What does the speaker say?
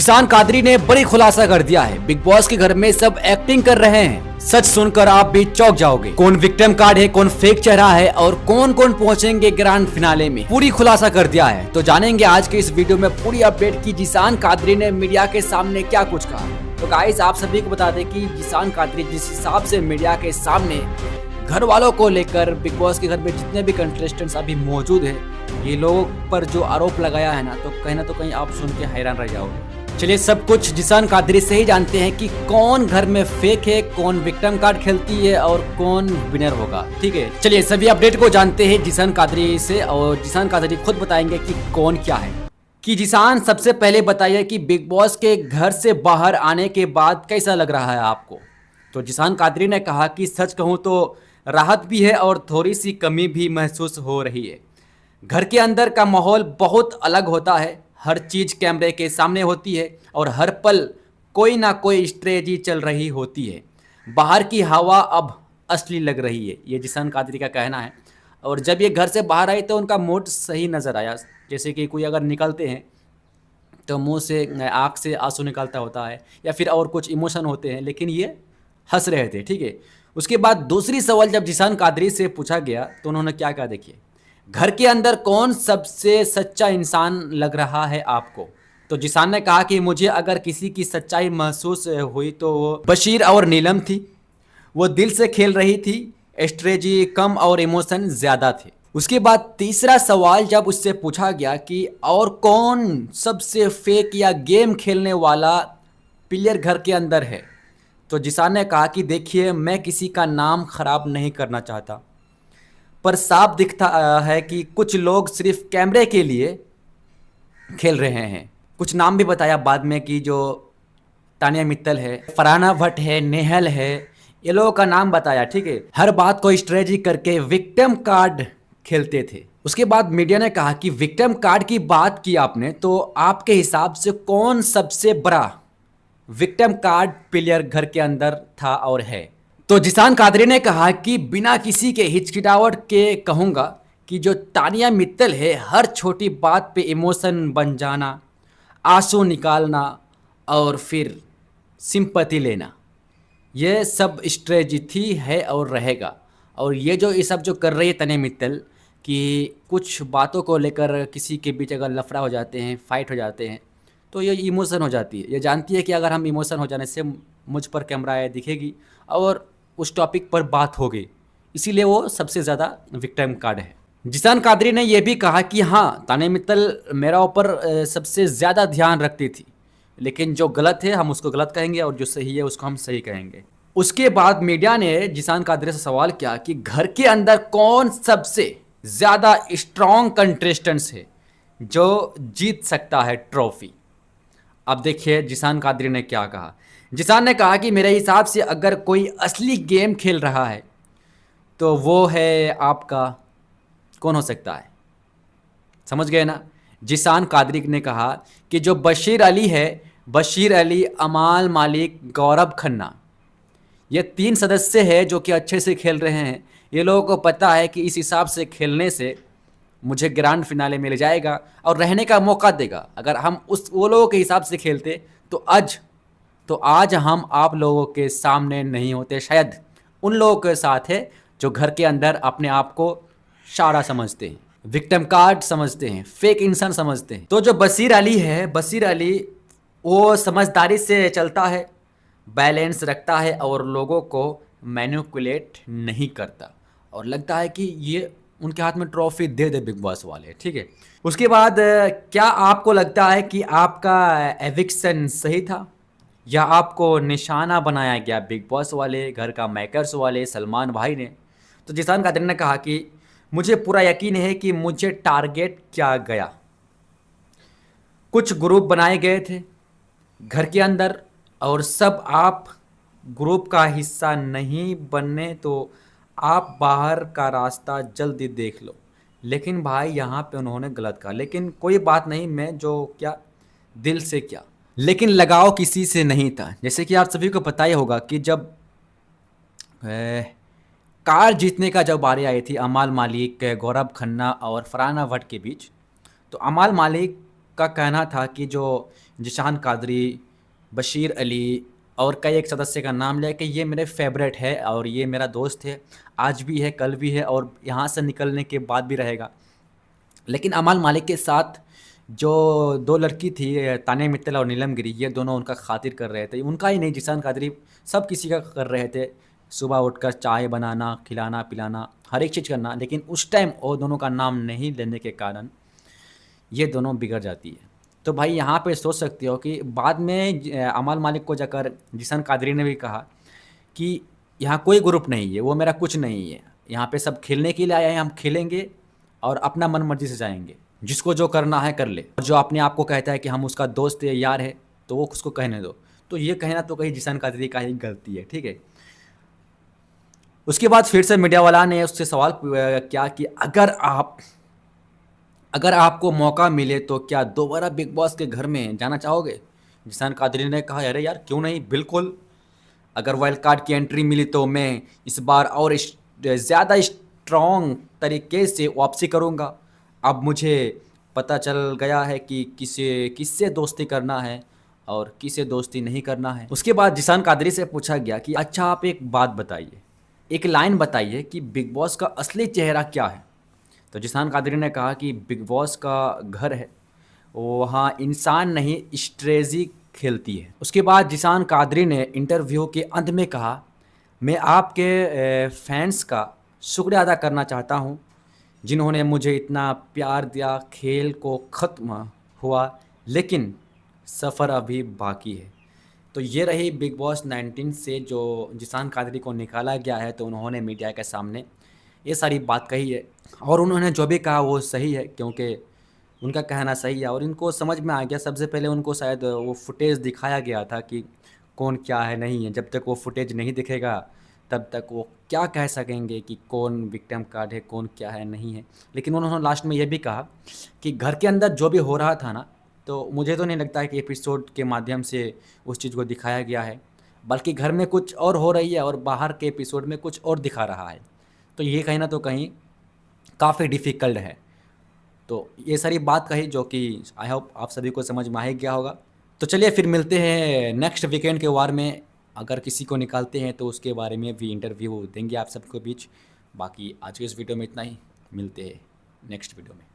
जिसान कादरी ने बड़ी खुलासा कर दिया है। बिग बॉस के घर में सब एक्टिंग कर रहे हैं। सच सुनकर आप भी चौंक जाओगे। कौन विक्टिम कार्ड है, कौन फेक चेहरा है और कौन कौन पहुंचेंगे ग्रैंड फिनाले में, पूरी खुलासा कर दिया है। तो जानेंगे आज के इस वीडियो में पूरी अपडेट की जिसान कादरी ने मीडिया के सामने क्या कुछ कहा। तो गाइस आप सभी को बता दें कि जिसान कादरी जिस हिसाब से मीडिया के सामने घर वालों को लेकर बिग बॉस के घर में जितने भी कंटेस्टेंट्स अभी मौजूद है, ये लोगों पर जो आरोप लगाया है ना, तो कहीं आप सुन के हैरान रह जाओगे। चलिए सब कुछ जिसान कादरी से ही जानते हैं कि कौन घर में फेक है, कौन विक्टिम कार्ड खेलती है और कौन विनर होगा। ठीक है, चलिए सभी अपडेट को जानते हैं जिसान कादरी से, और जिसान कादरी खुद बताएंगे कि कौन क्या है। कि जिसान सबसे पहले बताइए कि बिग बॉस के घर से बाहर आने के बाद कैसा लग रहा है आपको। तो जिसान कादरी ने कहा कि सच कहूँ तो राहत भी है और थोड़ी सी कमी भी महसूस हो रही है। घर के अंदर का माहौल बहुत अलग होता है, हर चीज़ कैमरे के सामने होती है और हर पल कोई ना कोई स्ट्रेटजी चल रही होती है। बाहर की हवा अब असली लग रही है, ये जिसान कादरी का कहना है। और जब ये घर से बाहर आई तो उनका मूड सही नज़र आया। जैसे कि कोई अगर निकलते हैं तो मुंह से आँख से आंसू निकलता होता है या फिर और कुछ इमोशन होते हैं, लेकिन ये हंस रहे थे। ठीक है, उसके बाद दूसरी सवाल जब जिसान कादरी से पूछा गया तो उन्होंने क्या कहा, देखिए, घर के अंदर कौन सबसे सच्चा इंसान लग रहा है आपको। तो जिसान ने कहा कि मुझे अगर किसी की सच्चाई महसूस हुई तो वो बशीर और नीलम थी। वो दिल से खेल रही थी, स्ट्रेटजी कम और इमोशन ज़्यादा थे। उसके बाद तीसरा सवाल जब उससे पूछा गया कि और कौन सबसे फेक या गेम खेलने वाला प्लेयर घर के अंदर है, तो जिसान ने कहा कि देखिए, मैं किसी का नाम खराब नहीं करना चाहता, पर साफ दिखता है कि कुछ लोग सिर्फ कैमरे के लिए खेल रहे हैं। कुछ नाम भी बताया बाद में कि जो तानिया मित्तल है, फरहाना भट्ट है, नेहल है, ये लोगों का नाम बताया। ठीक है, हर बात को स्ट्रेटजी करके विक्टिम कार्ड खेलते थे। उसके बाद मीडिया ने कहा कि विक्टिम कार्ड की बात की आपने, तो आपके हिसाब से कौन सबसे बड़ा विक्टिम कार्ड प्लेयर घर के अंदर था और है। तो जिसान कादरी ने कहा कि बिना किसी के हिचकिटावट के कहूँगा कि जो तानिया मित्तल है, हर छोटी बात पे इमोशन बन जाना, आंसू निकालना और फिर सिंपैथी लेना, ये सब स्ट्रेटजी थी, है और रहेगा। और ये सब जो कर रही है तानिया मित्तल कि कुछ बातों को लेकर किसी के बीच अगर लफड़ा हो जाते हैं, फाइट हो जाते हैं, तो ये इमोशन हो जाती है। ये जानती है कि अगर हम इमोशन हो जाने से मुझ पर कैमरा दिखेगी और उस टॉपिक पर बात हो गई, इसीलिए वो सबसे ज़्यादा विक्टिम कार्ड है। जिसान कादरी ने यह भी कहा कि हाँ, तानिया मित्तल मेरा ऊपर सबसे ज़्यादा ध्यान रखती थी, लेकिन जो गलत है हम उसको गलत कहेंगे और जो सही है उसको हम सही कहेंगे। उसके बाद मीडिया ने जिसान कादरी से सवाल किया कि घर के अंदर कौन सबसे ज़्यादा स्ट्रॉन्ग कंटेस्टेंट्स है जो जीत सकता है ट्रॉफी। अब देखिए जिसान कादरी ने क्या कहा। जिसान ने कहा कि मेरे हिसाब से अगर कोई असली गेम खेल रहा है तो वो है आपका, कौन हो सकता है, समझ गए ना। जिसान कादरी ने कहा कि जो बशीर अली है, बशीर अली, अमाल मालिक, गौरव खन्ना, ये 3 सदस्य हैं जो कि अच्छे से खेल रहे हैं। ये लोगों को पता है कि इस हिसाब से खेलने से मुझे ग्रैंड फिनाले मिल जाएगा और रहने का मौका देगा। अगर हम वो लोगों के हिसाब से खेलते तो आज हम आप लोगों के सामने नहीं होते। शायद उन लोगों के साथ है जो घर के अंदर अपने आप को शारा समझते हैं, विक्टिम कार्ड समझते हैं, फेक इंसान समझते हैं। तो जो बशीर अली है, बशीर अली वो समझदारी से चलता है, बैलेंस रखता है और लोगों को मैनिपुलेट नहीं करता, और लगता है कि ये उनके हाथ में ट्रॉफी दे दे बिग बॉस वाले। ठीक है, उसके बाद क्या आपको लगता है कि आपका एविक्शन सही था या आपको निशाना बनाया गया बिग बॉस वाले, घर का मेकर्स वाले, सलमान भाई ने। तो जिसान कादरी ने कहा कि मुझे पूरा यकीन है कि मुझे टारगेट किया गया। कुछ ग्रुप बनाए गए थे घर के अंदर और सब आप ग्रुप का हिस्सा नहीं बनने तो आप बाहर का रास्ता जल्दी देख लो। लेकिन भाई यहाँ पे उन्होंने गलत कहा, लेकिन कोई बात नहीं, मैं जो क्या दिल से क्या, लेकिन लगाव किसी से नहीं था। जैसे कि आप सभी को पता ही होगा कि जब कार जीतने का जब बारी आई थी अमाल मालिक, गौरव खन्ना और फरहाना भट्ट के बीच, तो अमाल मालिक का कहना था कि जो जिशान कादरी, बशीर अली और कई एक सदस्य का नाम लिया कि ये मेरे फेवरेट है और ये मेरा दोस्त है, आज भी है, कल भी है और यहाँ से निकलने के बाद भी रहेगा। लेकिन अमाल मालिक के साथ जो 2 लड़की थी, तानिया मित्तल और नीलम गिरी, ये दोनों उनका खातिर कर रहे थे। उनका ही नहीं, जिशान कादरी सब किसी का कर रहे थे। सुबह उठकर चाय बनाना, खिलाना पिलाना, हर एक चीज़ करना। लेकिन उस टाइम वो दोनों का नाम नहीं लेने के कारण ये दोनों बिगड़ जाती है। तो भाई यहाँ पे सोच सकते हो कि बाद में अमाल मालिक को जाकर जिशान कादरी ने भी कहा कि यहाँ कोई ग्रुप नहीं है, वो मेरा कुछ नहीं है, यहाँ पे सब खेलने के लिए आए हैं, हम खेलेंगे और अपना मन मर्जी से जाएंगे, जिसको जो करना है कर ले। और जो अपने आप को कहता है कि हम उसका दोस्त है, यार है, तो वो उसको कहने दो। तो ये कहना तो कहीं जिशान कादरी का ही गलती है, ठीक है। उसके बाद फिर से मीडिया वाला ने उससे सवाल किया कि अगर आपको मौका मिले तो क्या दोबारा बिग बॉस के घर में जाना चाहोगे? जिशान कादरी ने कहा, अरे यार क्यों नहीं, बिल्कुल। अगर वाइल्ड कार्ड की एंट्री मिली तो मैं इस बार और ज़्यादा स्ट्रॉन्ग तरीके से वापसी करूँगा। अब मुझे पता चल गया है कि किससे दोस्ती करना है और किससे दोस्ती नहीं करना है। उसके बाद जिशान कादरी से पूछा गया कि अच्छा आप एक बात बताइए, एक लाइन बताइए कि बिग बॉस का असली चेहरा क्या है? तो जिशान कादरी ने कहा कि बिग बॉस का घर है, वहाँ इंसान नहीं स्ट्रेटजी खेलती है। उसके बाद जिशान कादरी ने इंटरव्यू के अंत में कहा, मैं आपके फैंस का शुक्रिया अदा करना चाहता हूँ जिन्होंने मुझे इतना प्यार दिया। खेल को ख़त्म हुआ लेकिन सफ़र अभी बाकी है। तो ये रही बिग बॉस 19 से जो जिशान कादरी को निकाला गया है, तो उन्होंने मीडिया के सामने ये सारी बात कही है और उन्होंने जो भी कहा वो सही है, क्योंकि उनका कहना सही है और इनको समझ में आ गया। सबसे पहले उनको शायद वो फुटेज दिखाया गया था कि कौन क्या है नहीं है। जब तक वो फुटेज नहीं दिखेगा तब तक वो क्या कह सकेंगे कि कौन विक्टिम कार्ड है, कौन क्या है नहीं है। लेकिन उन्होंने लास्ट में ये भी कहा कि घर के अंदर जो भी हो रहा था ना, तो मुझे तो नहीं लगता है कि एपिसोड के माध्यम से उस चीज़ को दिखाया गया है, बल्कि घर में कुछ और हो रही है और बाहर के एपिसोड में कुछ और दिखा रहा है। तो ये कहीं ना तो कहीं काफ़ी डिफ़िकल्ट है। तो ये सारी बात कही जो कि आई होप आप सभी को समझ में आ ही गया होगा। तो चलिए फिर मिलते हैं नेक्स्ट वीकेंड के वार में। अगर किसी को निकालते हैं तो उसके बारे में भी इंटरव्यू देंगे आप सबके बीच। बाकी आज के इस वीडियो में इतना ही, मिलते हैं नेक्स्ट वीडियो में।